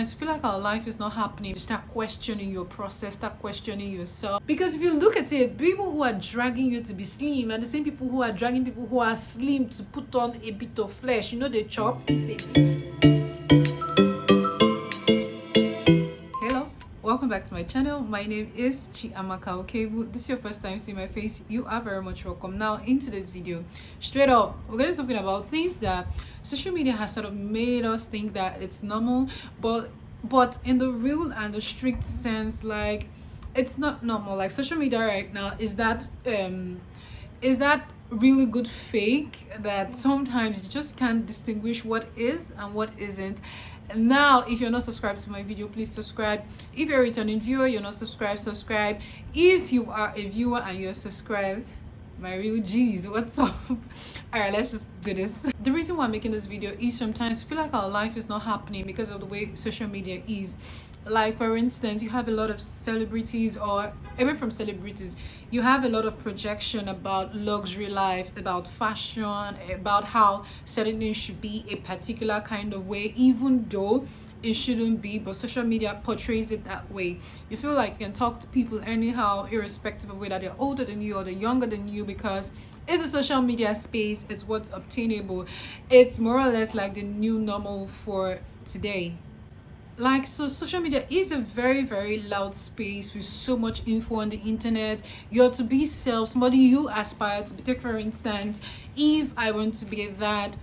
I feel like our life is not happening. You start questioning your process, start questioning yourself. Because if you look at it, people who are dragging you to be slim are the same people who are dragging people who are slim to put on a bit of flesh. You know, they chop. Hello, welcome back to my channel. My name is Chiamaka Okebu. This is your first time seeing my face. You are very much welcome. Now, in today's video, straight up, we're going to be talking about things that social media has sort of made us think that it's normal, but in the real and the strict sense, like, it's not normal. Like, social media right now is that really good fake that sometimes you just can't distinguish what is and what isn't. Now, if you're not subscribed to my video, please subscribe. If you're a returning viewer, you're not subscribed, subscribe. If you are a viewer and you're subscribed, my real G's, what's up? All right, let's just do this. The reason why I'm making this video is sometimes I feel like our life is not happening because of the way social media is. Like, for instance, you have a lot of celebrities, or away from celebrities, you have a lot of projection about luxury life, about fashion, about how certain things should be a particular kind of way, even though it shouldn't be, but social media portrays it that way. You feel like you can talk to people anyhow, irrespective of whether they're older than you or they're younger than you, because it's a social media space. It's what's obtainable. It's more or less like the new normal for today. Like, so social media is a very, very loud space with so much info on the internet. You're to be somebody you aspire to be. Take, for instance, if I want to be that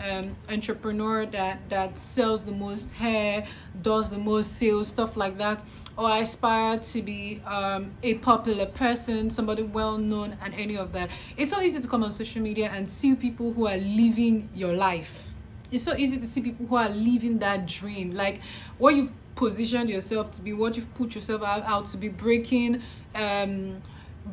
entrepreneur that sells the most hair, does the most sales, stuff like that, or I aspire to be a popular person, somebody well known, and any of that, it's so easy to come on social media and see people who are living your life. It's so easy to see people who are living that dream, like what you've positioned yourself to be, what you've put yourself out to be, breaking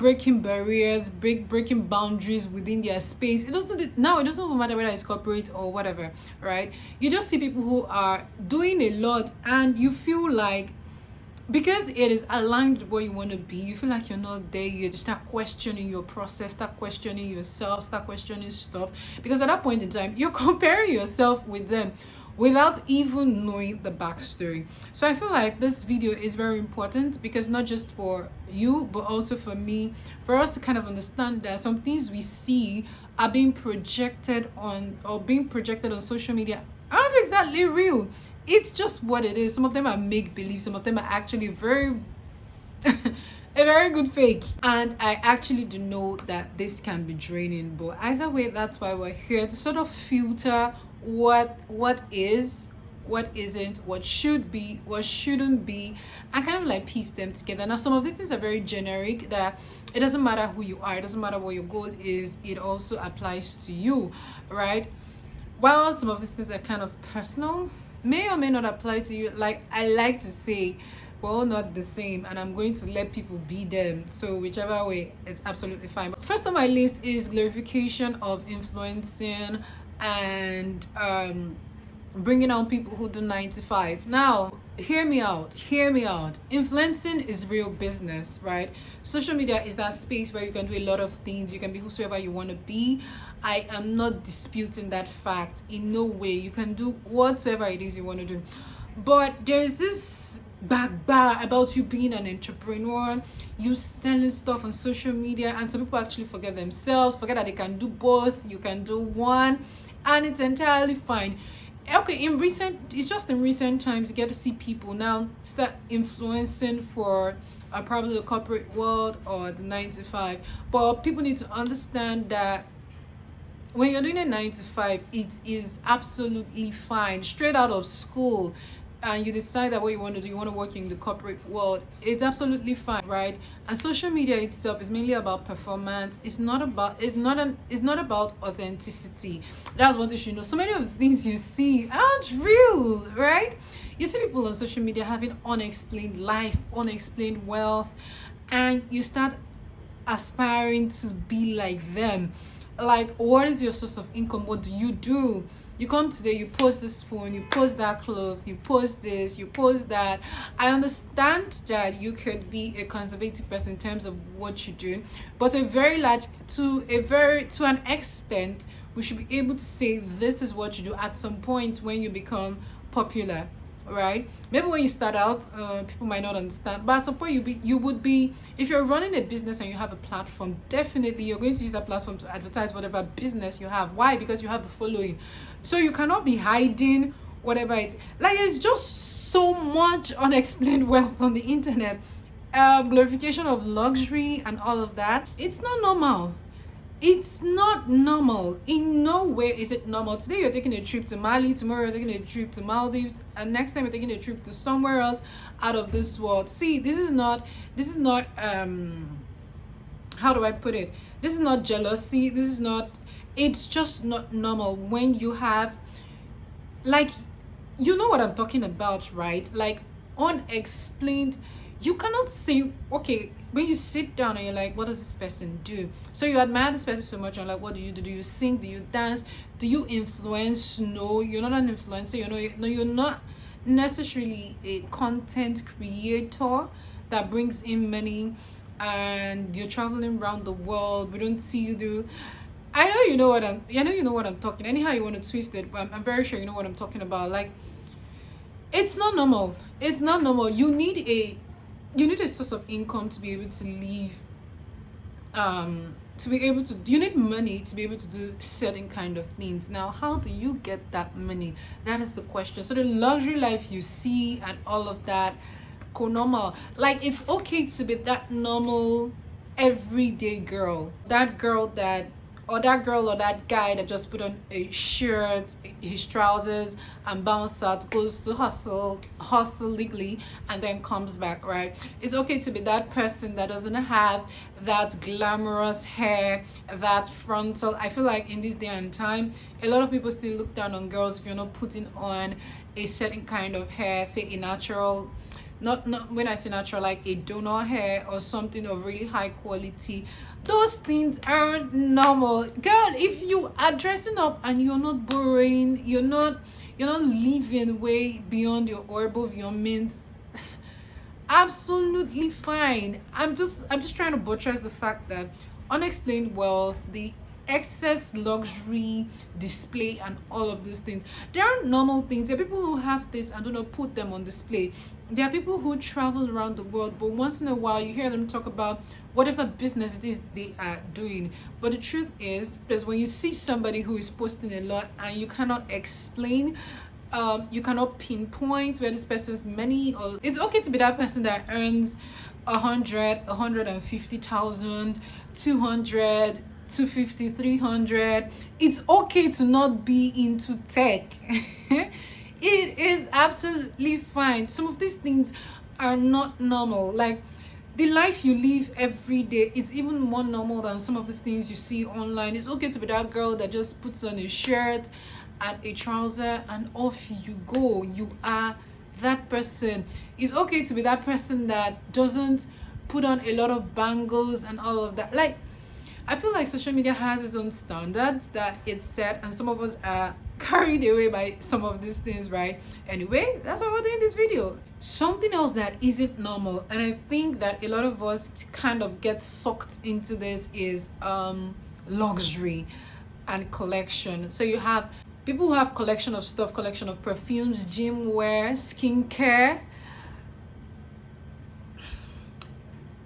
barriers, breaking boundaries within their space. It doesn't matter whether it's corporate or whatever, right? You just see people who are doing a lot, and you feel like, because it is aligned with what you want to be, you feel like you're not there. You just start questioning your process, start questioning yourself, start questioning stuff, because at that point in time you're comparing yourself with them without even knowing the backstory. So I feel like this video is very important, because not just for you but also for me, for us to kind of understand that some things we see are being projected on social media aren't exactly real. It's just what it is. Some of them are make-believe, some of them are actually very a very good fake, and I actually do know that this can be draining. But either way, that's why we're here, to sort of filter what is, what isn't, what should be, what shouldn't be, and kind of like piece them together. Now, some of these things are very generic, that it doesn't matter who you are, it doesn't matter what your goal is, it also applies to you, right? While some of these things are kind of personal, may or may not apply to you. Like, I like to say, we're all not the same, and I'm going to let people be them. So whichever way, it's absolutely fine. But first on my list is glorification of influencing and bringing on people who do 9 to 5. Now, hear me out. Influencing is real business, right? Social media is that space where you can do a lot of things. You can be whosoever you want to be. I am not disputing that fact in no way. You can do whatsoever it is you want to do, but there's this back bar about you being an entrepreneur, you selling stuff on social media, and some people actually forget themselves, forget that they can do both. You can do one, and it's entirely fine. Okay, in recent times, you get to see people now start influencing for probably the corporate world or the 9 to 5. But people need to understand that when you're doing a 9 to 5, it is absolutely fine. Straight out of school, and you decide that what you want to do, you want to work in the corporate world, it's absolutely fine, right? And social media itself is mainly about performance. It's not about authenticity. That's one thing you should know. So many of the things you see aren't real, right? You see people on social media having unexplained life, unexplained wealth, and you start aspiring to be like them. Like, what is your source of income? What do? You come today, you post this phone, you post that clothes, you post this, you post that. I understand that you could be a conservative person in terms of what you do, but to an extent, we should be able to say this is what you do at some point when you become popular. right? Maybe when you start out, people might not understand, but at some point you would be, if you're running a business and you have a platform, definitely you're going to use that platform to advertise whatever business you have. Why? Because you have a following. So you cannot be hiding whatever it's like. It's just so much unexplained wealth on the internet, glorification of luxury and all of that. It's not normal. It's not normal. In no way is it normal. Today you're taking a trip to Mali, tomorrow you're taking a trip to Maldives, and next time you're taking a trip to somewhere else out of this world. See, this is not how do I put it? This is not jealousy. This is not, it's just not normal when you have, like, you know what I'm talking about, right? Like, unexplained. You cannot say, okay, when you sit down and you're like, what does this person do? So you admire this person so much, and like, what do you do? Do you sing? Do you dance? Do you influence? No, you're not an influencer. You're not necessarily a content creator that brings in money, and you're traveling around the world. We don't see you do. I know you know what I'm talking. Anyhow you want to twist it, but I'm very sure you know what I'm talking about. Like, it's not normal. It's not normal. You need a source of income to be able to live, you need money to be able to do certain kind of things. Now, how do you get that money? That is the question. So the luxury life you see and all of that, normal, like, it's okay to be that normal everyday girl, that girl that or that guy that just put on a shirt, his trousers, and bounce out, goes to hustle legally, and then comes back, right? It's okay to be that person that doesn't have that glamorous hair, that frontal. I feel like in this day and time, a lot of people still look down on girls if you're not putting on a certain kind of hair, say a natural, not when I say natural, like a donor hair or something of really high quality. Those things aren't normal, girl. If you are dressing up and you're not borrowing, you're not living way beyond your or above your means, absolutely fine. I'm just trying to buttress the fact that unexplained wealth, the excess luxury display, and all of those things, they aren't normal things. There are people who have this and do not put them on display. There are people who travel around the world, but once in a while you hear them talk about whatever business it is they are doing. But the truth is when you see somebody who is posting a lot and you cannot explain, you cannot pinpoint where this person's money, or it's okay to be that person that earns 150,000, 200, 250, 300. It's okay to not be into tech. It is absolutely fine. Some of these things are not normal. Like, the life you live every day is even more normal than some of these things you see online. It's okay to be that girl that just puts on a shirt and a trouser and off you go. You are that person. It's okay to be that person that doesn't put on a lot of bangles and all of that. Like, I feel like social media has its own standards that it's set, and some of us are carried away by some of these things, right? Anyway, that's why we're doing this video. Something else that isn't normal, and I think that a lot of us kind of get sucked into this, is luxury and collection. So you have people who have collection of stuff, collection of perfumes, gym wear, skincare.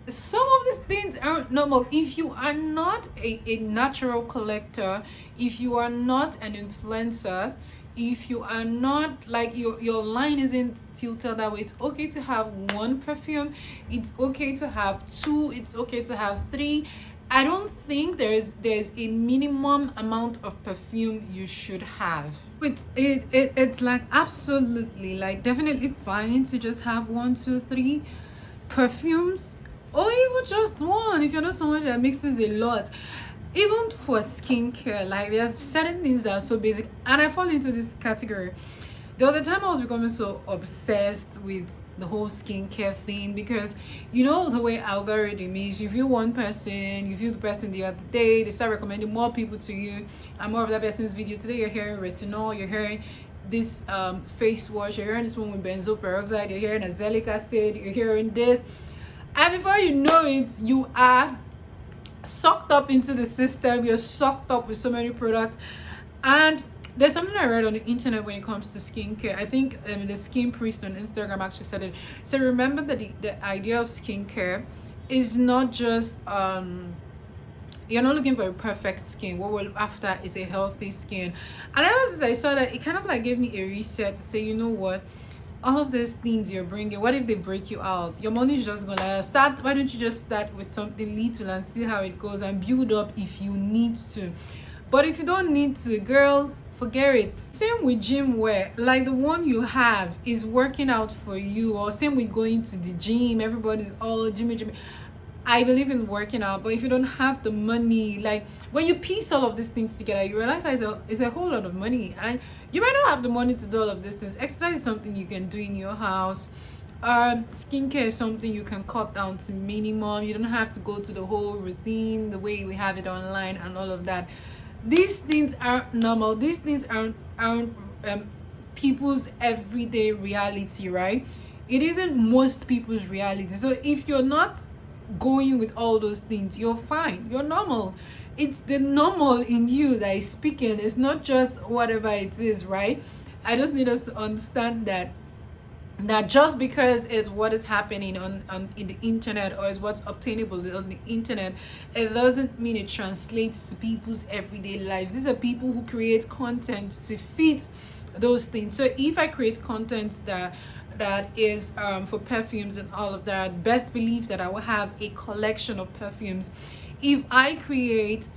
Some of these things aren't normal. If you are not a natural collector, if you are not an influencer, if you are not, like, your line isn't tilted that way, it's okay to have one perfume, it's okay to have two, it's okay to have three. I don't think there's a minimum amount of perfume you should have. It's like absolutely, like, definitely fine to just have 1, 2, 3 perfumes, or even just one if you're not someone that mixes a lot. Even for skincare, like, there are certain things that are so basic, and I fall into this category. There was a time I was becoming so obsessed with the whole skincare thing, because you know the way algorithm is. You view one person, you view the person the other day, they start recommending more people to you and more of that person's video. Today you're hearing retinol, you're hearing this face wash, you're hearing this one with benzoyl peroxide, you're hearing azelaic acid, you're hearing this, and before you know it, you are sucked up into the system. You're sucked up with so many products, and There's something I read on the internet when it comes to skincare. I think the skin priest on Instagram actually said it. So remember that the idea of skincare is not just you're not looking for a perfect skin. What we're after is a healthy skin. And I saw that, it kind of like gave me a reset to say, you know what, all of these things you're bringing, what if they break you out? Your money is just gonna start. Why don't you just start with something little and see how it goes, and build up if you need to. But if you don't need to, girl, forget it. Same with gym wear, like the one you have is working out for you, or same with going to the gym. Everybody's all gym. I believe in working out, but if you don't have the money, like when you piece all of these things together, you realize that it's a whole lot of money, and you might not have the money to do all of these things. Exercise is something you can do in your house. Skincare is something you can cut down to minimum. You don't have to go to the whole routine the way we have it online and all of that. These things aren't normal. These things aren't people's everyday reality, right? It isn't most people's reality. So if you're not going with all those things, you're fine, you're normal. It's the normal in you that is speaking. It's not just whatever it is, right? I just need us to understand that just because it's what is happening on in the internet, or is what's obtainable on the internet, it doesn't mean it translates to people's everyday lives. These are people who create content to fit those things. So if I create content that is for perfumes and all of that, best believe that I will have a collection of perfumes. If I create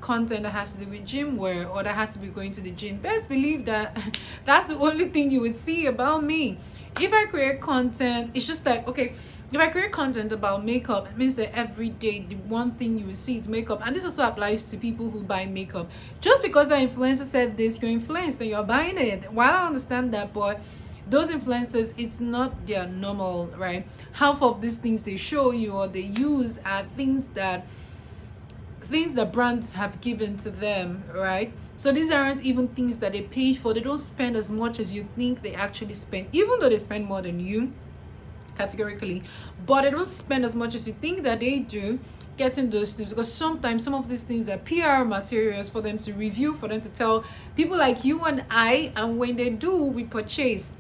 content that has to do with gym wear, or that has to be going to the gym, best believe that that's the only thing you would see about me. If I create content, it's just like, okay, if I create content about makeup, it means that every day the one thing you will see is makeup. And this also applies to people who buy makeup. Just because the influencer said this, you're influenced and you're buying it. While I understand that, but those influencers, it's not their normal, right? Half of these things they show you or they use are things that brands have given to them, right? So these aren't even things that they paid for. They don't spend as much as you think they actually spend, even though they spend more than you categorically, but they don't spend as much as you think that they do getting those tips, because sometimes some of these things are PR materials for them to review, for them to tell people like you and I, and when they do, we purchase.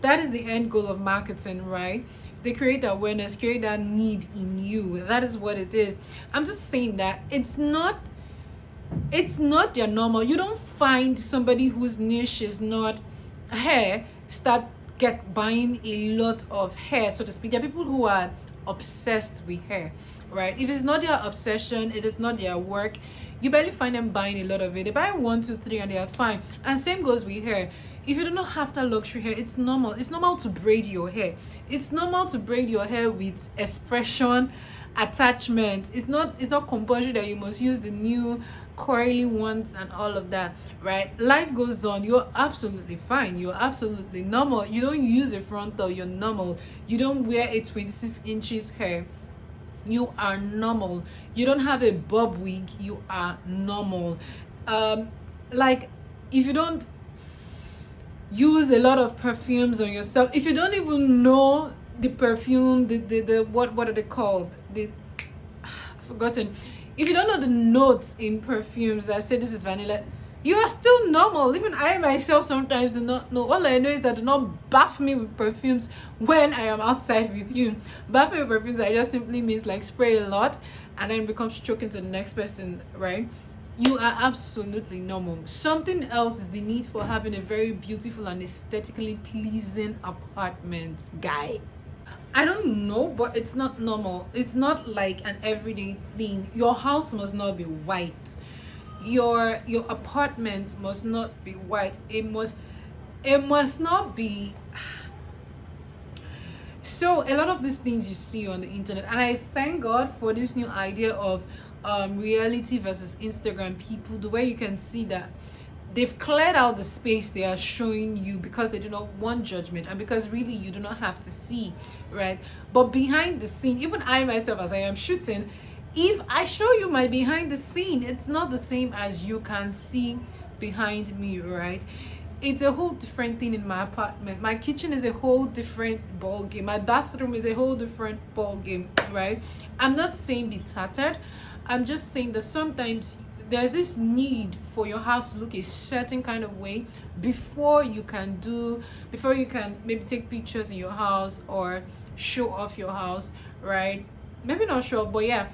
That is the end goal of marketing, right? They create awareness, create that need in you. That is what it is. I'm just saying that it's not their normal. You don't find somebody whose niche is not hair buying a lot of hair, so to speak. There are people who are obsessed with hair, right? If it's not their obsession, it is not their work, you barely find them buying a lot of it. They buy 1, 2, 3 and they are fine. And same goes with hair. If you do not have that luxury hair, it's normal. It's normal to braid your hair. It's normal to braid your hair with expression, attachment. It's not compulsory that you must use the new curly ones and all of that, right? Life goes on. You're absolutely fine. You're absolutely normal. You don't use a frontal. You're normal. You don't wear a 26 inches hair. You are normal. You don't have a bob wig. You are normal. Like if you don't use a lot of perfumes on yourself, if you don't even know the perfume, the what are they called, I've forgotten, if you don't know the notes in perfumes that say this is vanilla, you are still normal. Even I myself sometimes do not know. All I know is that do not bath me with perfumes when I am outside with you. Bath me with perfumes, I just simply means like spray a lot and then become choking to the next person, right? You are absolutely normal. Something else is the need for having a very beautiful and aesthetically pleasing apartment, guy. I don't know, but it's not normal. It's not like an everyday thing. Your house must not be white. Your apartment must not be white. It must not be. So a lot of these things you see on the internet, and I thank God for this new idea of reality versus Instagram people, the way you can see that they've cleared out the space they are showing you because they do not want judgment, and because really you do not have to see, right? But behind the scene, even I myself, as I am shooting, if I show you my behind the scene, it's not the same as you can see behind me, right? It's a whole different thing in my apartment. My kitchen is a whole different ball game. My bathroom is a whole different ball game, right? I'm not saying be tattered. I'm just saying that sometimes there's this need for your house to look a certain kind of way before you can maybe take pictures in your house or show off your house, right? Maybe not show off, but yeah,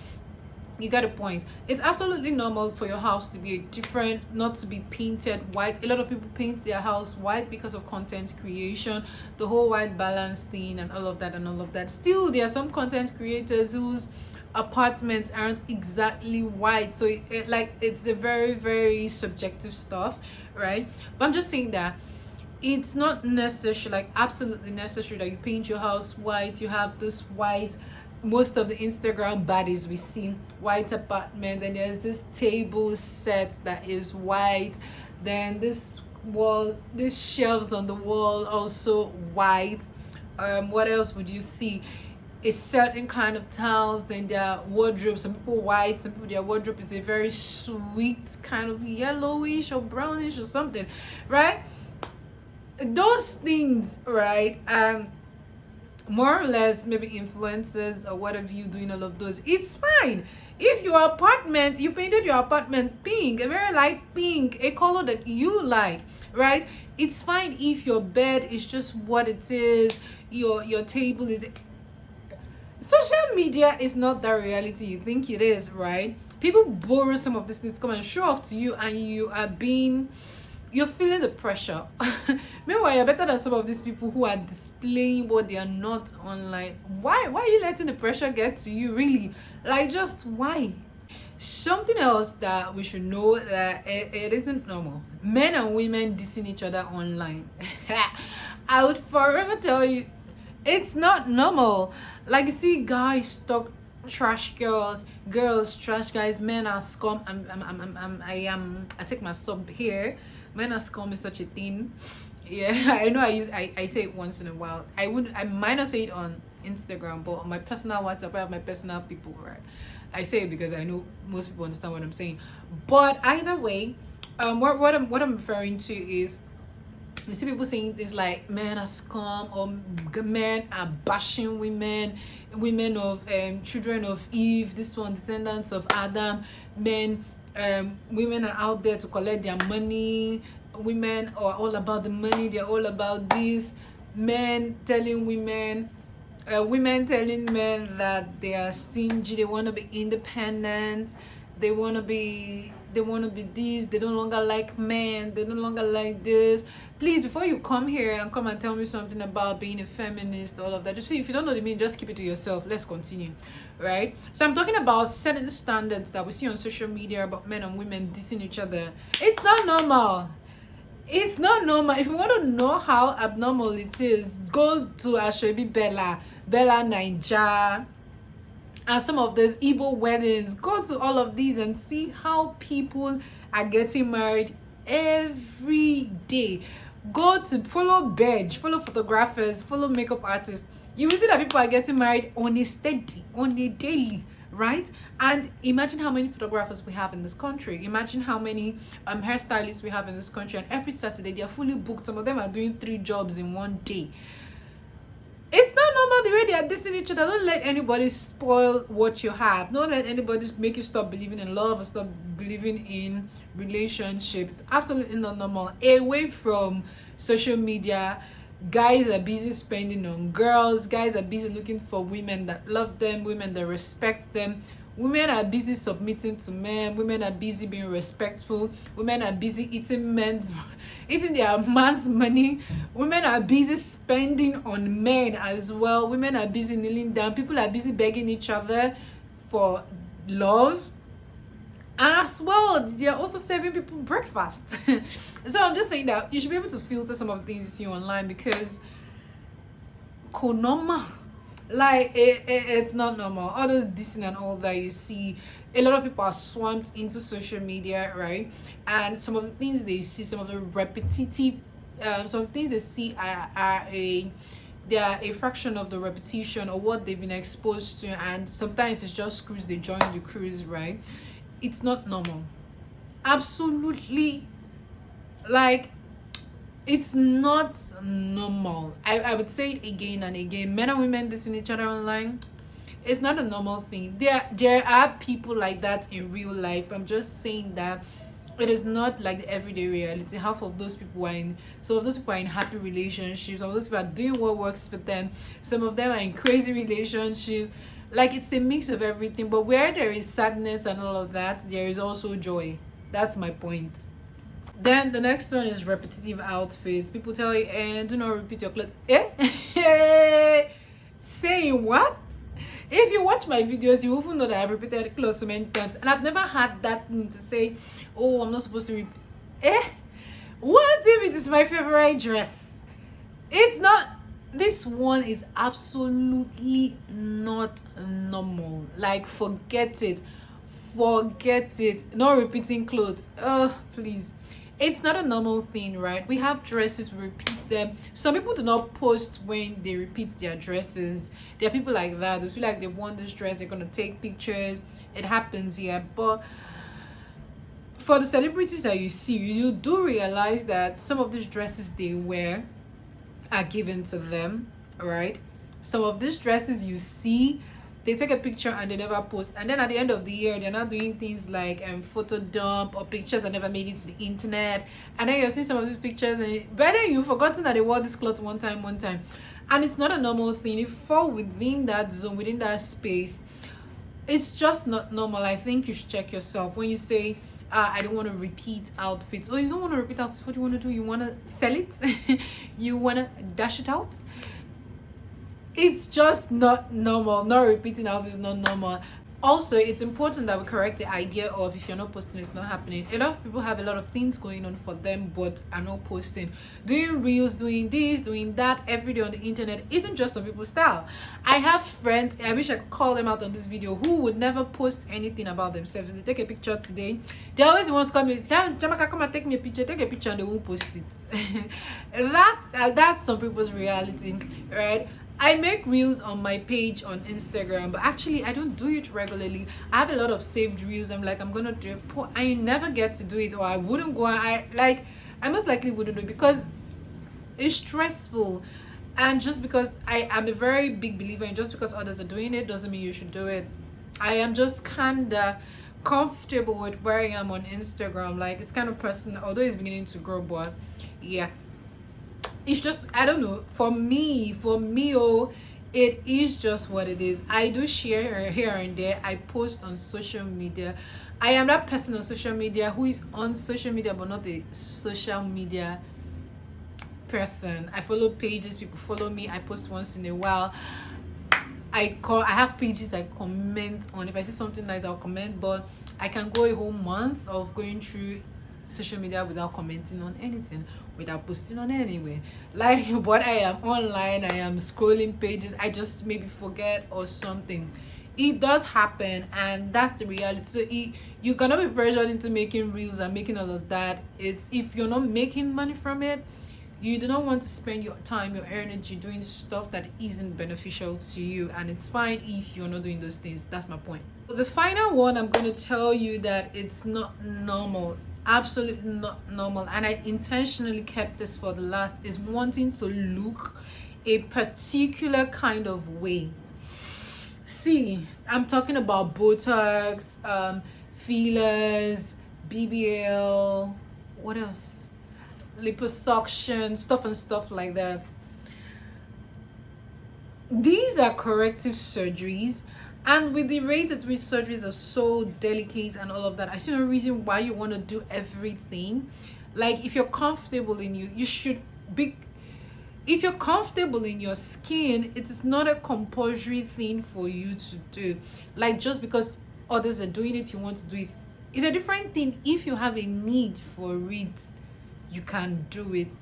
you get a point. It's absolutely normal for your house to be different, not to be painted white. A lot of people paint their house white because of content creation, the whole white balance thing and all of that and all of that. Still, there are some content creators whose apartments aren't exactly white, so it's a very, very subjective stuff, right? But I'm just saying that it's not necessary, like absolutely necessary, that you paint your house white. You have this white, most of the Instagram baddies we see white apartment, and there's this table set that is white, then this shelves on the wall also white. What else would you see? A certain kind of tiles, then their wardrobe, some people white, some people their wardrobe is a very sweet kind of yellowish or brownish or something, right? Those things, right? More or less maybe influences or what have you doing all of those, it's fine. If your apartment, you painted your apartment pink, a very light pink, a color that you like, right? It's fine if your bed is just what it is, your table is. Social media is not the reality you think it is, right? People borrow some of these things, come and show off to you, and you're feeling the pressure. Meanwhile, you're better than some of these people who are displaying what they are not online. Why are you letting the pressure get to you, really? Like, just why? Something else that we should know, that it isn't normal. Men and women dissing each other online. I would forever tell you, it's not normal. Like, you see guys talk trash girls trash guys, men are scum. I take my sub here. Men are scum is such a thing. Yeah, I know I say it once in a while. I might not say it on Instagram, but on my personal WhatsApp, I have my personal people, right? I say it because I know most people understand what I'm saying. But either way, what I'm referring to is, you see people saying things like men are scum, or men are bashing women of children of Eve, this one descendants of Adam, women are out there to collect their money, women are all about the money, they're all about this, men telling women telling men that they are stingy, they want to be independent, they want to be this, they no longer like men, they no longer like this. Please, before you come here and come and tell me something about being a feminist, all of that, just see, if you don't know the meaning, just keep it to yourself. Let's continue, right? So I'm talking about certain standards that we see on social media about men and women dissing each other. It's not normal. It's not normal. If you want to know how abnormal it is, go to Ashwebi Bella Naija, and some of those Igbo weddings. Go to all of these and see how people are getting married every day. Go to follow follow photographers, follow makeup artists. You will see that people are getting married on a daily, right? And imagine how many photographers we have in this country. Imagine how many hairstylists we have in this country, and every Saturday they are fully booked. Some of them are doing 3 jobs in one day. It's not normal the way they are dissing each other. Don't let anybody spoil what you have. Don't let anybody make you stop believing in love or stop believing in relationships. It's absolutely not normal. Away from social media, guys are busy spending on girls. Guys are busy looking for women that love them, women that respect them. Women are busy submitting to men. Women are busy being respectful. Women are busy eating their man's money. Women are busy spending on men as well. Women are busy kneeling down. People are busy begging each other for love. And as well, they are also serving people breakfast. So I'm just saying that you should be able to filter some of things you see online, because konoma, like it's not normal. All those dissing and all that you see, a lot of people are swamped into social media, right? And some of the things they see, some of the repetitive some of the things they see they are a fraction of the repetition or what they've been exposed to, and sometimes it's just cruise, they join the cruise, right? It's not normal. Absolutely, like, it's not normal. I would say it again and again. Men and women dissing each other online. It's not a normal thing. There are people like that in real life. I'm just saying that it is not like the everyday reality. Half of those people are in some of those people are in happy relationships, some of those people are doing what works for them, some of them are in crazy relationships. Like, it's a mix of everything, but where there is sadness and all of that, there is also joy. That's my point. Then the next one is repetitive outfits. People tell you, and do not repeat your clothes. Saying what? If you watch my videos, you even know that I've repeated clothes so many times, and I've never had that thing to say, oh, I'm not supposed to repeat. What if it is my favorite dress? It's not. This one is absolutely not normal. Like, forget it. Forget it. Not repeating clothes. Oh, please. It's not a normal thing, right? We have dresses, we repeat them. Some people do not post when they repeat their dresses. There are people like that. They feel like they want this dress, they're gonna take pictures. It happens, yeah. But for the celebrities that you see, you do realize that some of these dresses they wear are given to them, right? Some of these dresses you see, they take a picture and they never post, and then at the end of the year they're not doing things like photo dump or pictures that never made it to the internet, and then you're seeing some of these pictures and by then you've forgotten that they wore this cloth one time, and it's not a normal thing. If you fall within that zone, within that space, it's just not normal. I think you should check yourself when you say, I don't want to repeat outfits. Oh, you don't want to repeat outfits. What do you want to do? You want to sell it? You want to dash it out? It's just not normal. Not repeating outfits is not normal. Also, it's important that we correct the idea of if you're not posting, it's not happening. A lot of people have a lot of things going on for them but are not posting. Doing reels, doing this, doing that every day on the internet isn't just some people's style. I have friends, I wish I could call them out on this video, who would never post anything about themselves. They take a picture today, they always the ones call me, Jamaica, come and take me a picture, take a picture, and they won't post it. That's some people's reality, right? I make reels on my page on Instagram, but actually I don't do it regularly. I have a lot of saved reels. I'm like, I'm gonna do it. I never get to do it, or I wouldn't go. I most likely wouldn't do it because it's stressful. And just because I am a very big believer in just because others are doing it doesn't mean you should do it. I am just kinda comfortable with where I am on Instagram. Like, it's kind of personal, although it's beginning to grow, but yeah. It's just, I don't know, for me, oh, it is just what it is. I do share here and there. I post on social media. I am that person on social media who is on social media but not a social media person. I follow pages, people follow me. I post once in a while. I have pages I comment on. If I see something nice, I'll comment, but I can go a whole month of going through social media without commenting on anything, without posting on anywhere. Like, but I am online, I am scrolling pages, I just maybe forget or something. It does happen, and that's the reality. So you cannot be pressured into making reels and making all of that. It's, if you're not making money from it, you do not want to spend your time, your energy doing stuff that isn't beneficial to you, and it's fine if you're not doing those things. That's my point. The final one, I'm going to tell you that it's not normal, absolutely not normal, and I intentionally kept this for the last, is wanting to look a particular kind of way. See, I'm talking about Botox, fillers, BBL, what else, liposuction, stuff like that. These are corrective surgeries, and with the rate at which surgeries are so delicate and all of that, I see no reason why you want to do everything. Like, if you're comfortable in you should be. If you're comfortable in your skin, it is not a compulsory thing for you to do. Like, just because others are doing it, you want to do it. It's a different thing. If you have a need for it, you can do it.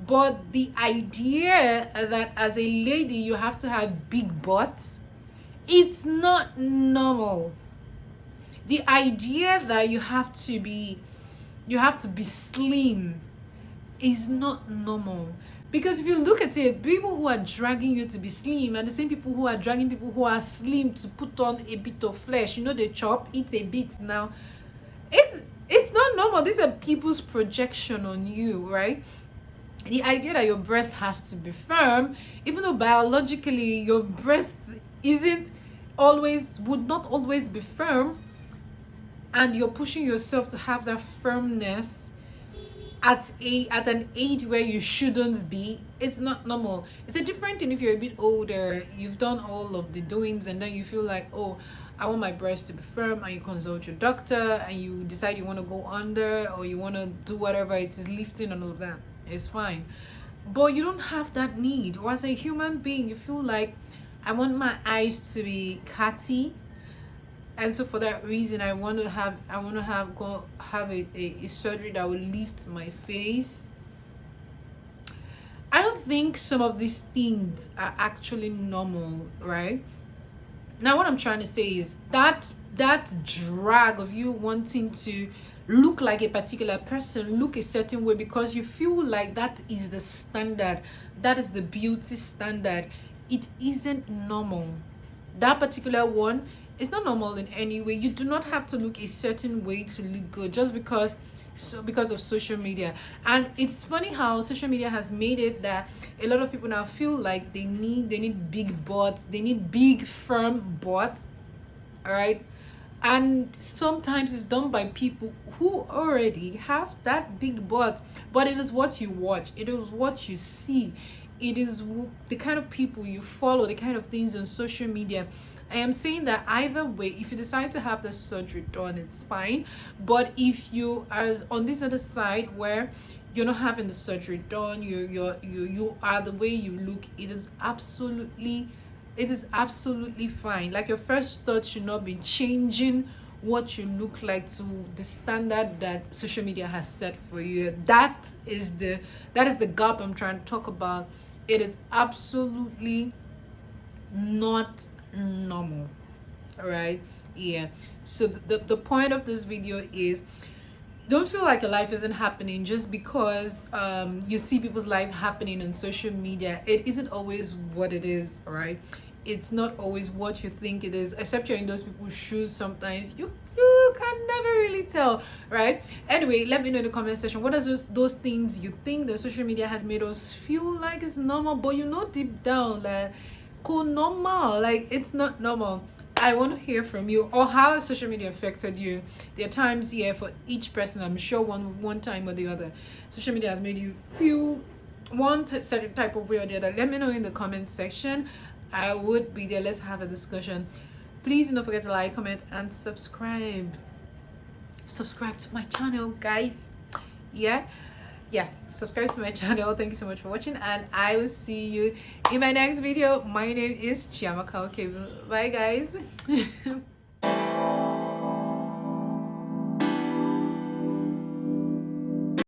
But the idea that as a lady you have to have big butts, it's not normal. The idea that you have to be slim is not normal. Because if you look at it, people who are dragging you to be slim are the same people who are dragging people who are slim to put on a bit of flesh. You know, they eat a bit now. It's not normal. These are people's projection on you, right? The idea that your breast has to be firm, even though biologically your breast isn't always would not always be firm, and you're pushing yourself to have that firmness at an age where you shouldn't be. It's not normal. It's a different thing if you're a bit older, you've done all of the doings, and then you feel like, oh, I want my breast to be firm, and you consult your doctor and you decide you want to go under, or you want to do whatever it is, lifting and all of that. It's fine, but you don't have that need. Or as a human being, you feel like, I want my eyes to be catty, and so for that reason I want to have a surgery that will lift my face. I don't think some of these things are actually normal, right? Now what I'm trying to say is that drag of you wanting to look like a particular person, look a certain way, because you feel like that is the standard, that is the beauty standard. It isn't normal. That particular one is not normal in any way. You do not have to look a certain way to look good just because of social media. And it's funny how social media has made it that a lot of people now feel like they need big butts, they need big firm butts, all right? And sometimes it's done by people who already have that big butt, but it is what you watch, it is what you see, it is the kind of people you follow, the kind of things on social media. I am saying that either way, if you decide to have the surgery done, it's fine. But if you are on this other side where you're not having the surgery done, you are the way you look, it is absolutely fine. Like, your first thought should not be changing what you look like to the standard that social media has set for you. That is the gap I'm trying to talk about. It is absolutely not normal. All right, yeah. So the point of this video is, don't feel like your life isn't happening just because you see people's life happening on social media. It isn't always what it is, all right? It's not always what you think it is, except you're in those people's shoes. Sometimes you can never really tell, right? Anyway, let me know in the comment section, what are those things you think that social media has made us feel like it's normal, but you know deep down that cool normal, like it's not normal. I want to hear from you, or how has social media affected you. There are times, yeah, for each person, I'm sure one time or the other, social media has made you feel one certain type of way or the other. Let me know in the comment section. I would be there. Let's have a discussion. Please don't forget to like, comment, and subscribe to my channel, guys. Yeah, subscribe to my channel. Thank you so much for watching, and I will see you in my next video. My name is Chiamaka. Okay, bye guys.